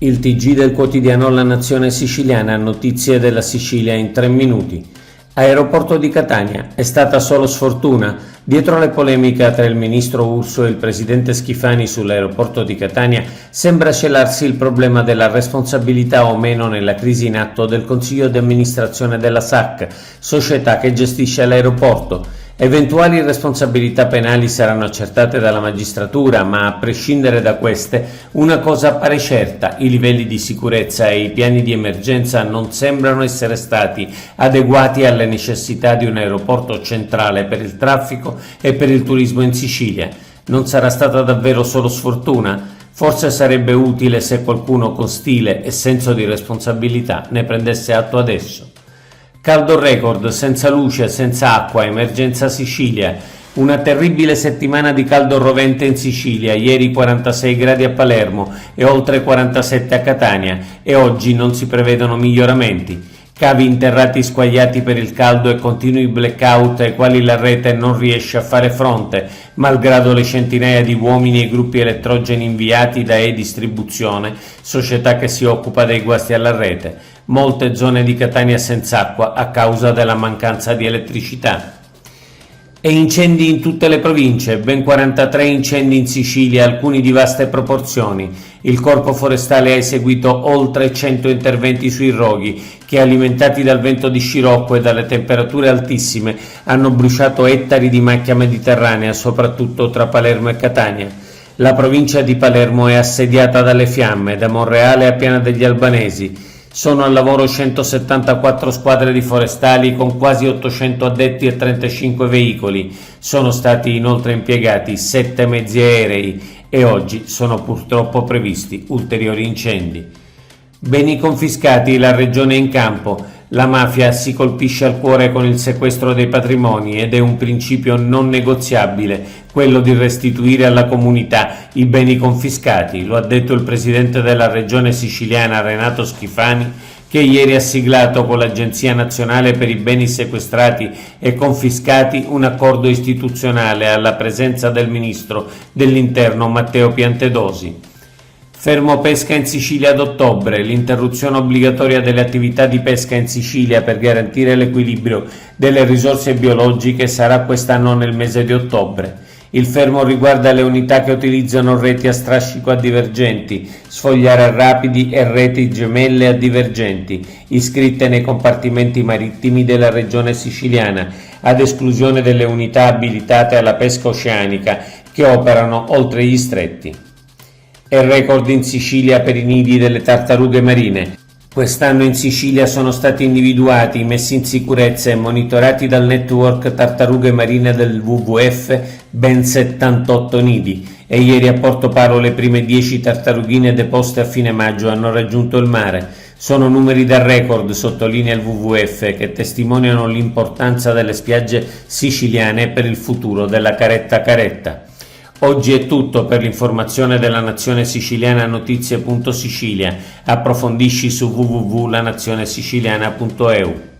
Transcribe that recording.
Il TG del quotidiano La Nazione Siciliana, notizie della Sicilia in 3 minuti. Aeroporto di Catania, è stata solo sfortuna? Dietro le polemiche tra il ministro Urso e il presidente Schifani sull'aeroporto di Catania sembra celarsi il problema della responsabilità o meno nella crisi in atto del consiglio di amministrazione della SAC, società che gestisce l'aeroporto. Eventuali responsabilità penali saranno accertate dalla magistratura, ma a prescindere da queste, una cosa appare certa: i livelli di sicurezza e i piani di emergenza non sembrano essere stati adeguati alle necessità di un aeroporto centrale per il traffico e per il turismo in Sicilia. Non sarà stata davvero solo sfortuna? Forse sarebbe utile se qualcuno con stile e senso di responsabilità ne prendesse atto adesso. Caldo record, senza luce, senza acqua, emergenza Sicilia. Una terribile settimana di caldo rovente in Sicilia, ieri 46 gradi a Palermo e oltre 47 a Catania, e oggi non si prevedono miglioramenti. Cavi interrati squagliati per il caldo e continui blackout ai quali la rete non riesce a fare fronte, malgrado le centinaia di uomini e gruppi elettrogeni inviati da E-Distribuzione, società che si occupa dei guasti alla rete. Molte zone di Catania senza acqua a causa della mancanza di elettricità. E incendi in tutte le province, ben 43 incendi in Sicilia, alcuni di vaste proporzioni. Il Corpo Forestale ha eseguito oltre 100 interventi sui roghi che, alimentati dal vento di scirocco e dalle temperature altissime, hanno bruciato ettari di macchia mediterranea, soprattutto tra Palermo e Catania. La provincia di Palermo è assediata dalle fiamme, da Monreale a Piana degli Albanesi. Sono al lavoro 174 squadre di forestali con quasi 800 addetti e 35 veicoli. Sono stati inoltre impiegati 7 mezzi aerei e oggi sono purtroppo previsti ulteriori incendi. Beni confiscati, la regione in campo. La mafia si colpisce al cuore con il sequestro dei patrimoni ed è un principio non negoziabile quello di restituire alla comunità i beni confiscati, lo ha detto il presidente della regione siciliana Renato Schifani, che ieri ha siglato con l'Agenzia Nazionale per i Beni Sequestrati e Confiscati un accordo istituzionale alla presenza del ministro dell'Interno Matteo Piantedosi. Fermo pesca in Sicilia ad ottobre, l'interruzione obbligatoria delle attività di pesca in Sicilia per garantire l'equilibrio delle risorse biologiche sarà quest'anno nel mese di ottobre. Il fermo riguarda le unità che utilizzano reti a strascico a divergenti, sfogliare a rapidi e reti gemelle a divergenti, iscritte nei compartimenti marittimi della regione siciliana, ad esclusione delle unità abilitate alla pesca oceanica che operano oltre gli stretti. È record in Sicilia per i nidi delle tartarughe marine. Quest'anno in Sicilia sono stati individuati, messi in sicurezza e monitorati dal network tartarughe marine del WWF ben 78 nidi, e ieri a Portopalo le prime 10 tartarughine deposte a fine maggio hanno raggiunto il mare. Sono numeri da record, sottolinea il WWF, che testimoniano l'importanza delle spiagge siciliane per il futuro della caretta caretta. Oggi è tutto. Per l'informazione della Nazione Siciliana, notizie.sicilia. Approfondisci su www.lanazionesiciliana.eu.